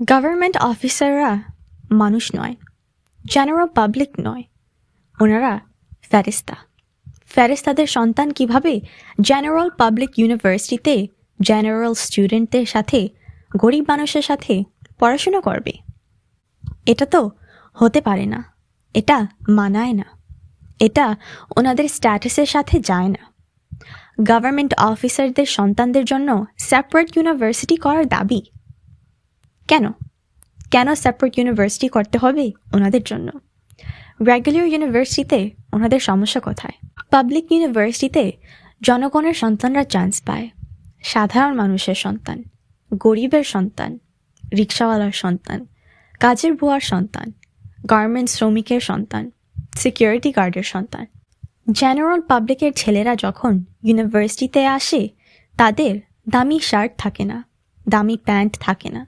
Government অফিসাররা মানুষ নয়, জেনারেল পাবলিক নয়, ওনারা ফেরেশতা। ফেরেশতাদের সন্তান কিভাবে জেনারেল পাবলিক ইউনিভার্সিটিতে জেনারেল স্টুডেন্টদের সাথে, গরিব মানুষের সাথে পড়াশোনা করবে? এটা তো হতে পারে না, এটা মানায় না, এটা ওনাদের স্ট্যাটাসের সাথে যায় না। গভর্নমেন্ট অফিসারদের সন্তানদের জন্য সেপারেট ইউনিভার্সিটি করার দাবি কেন? কেন সেপারেট ইউনিভার্সিটি করতে হবে ওনাদের জন্য? রেগুলার ইউনিভার্সিটিতে ওনাদের সমস্যা কোথায়? পাবলিক ইউনিভার্সিটিতে জনগণের সন্তানরা চান্স পায়, সাধারণ মানুষের সন্তান, গরিবের সন্তান, রিক্সাওয়ালার সন্তান, কাজের বুয়ার সন্তান, গার্মেন্টস শ্রমিকের সন্তান, সিকিউরিটি গার্ডের সন্তান। জেনারেল পাবলিকের ছেলেরা যখন ইউনিভার্সিটিতে আসে তাদের দামি শার্ট থাকে না, দামি প্যান্ট থাকে না,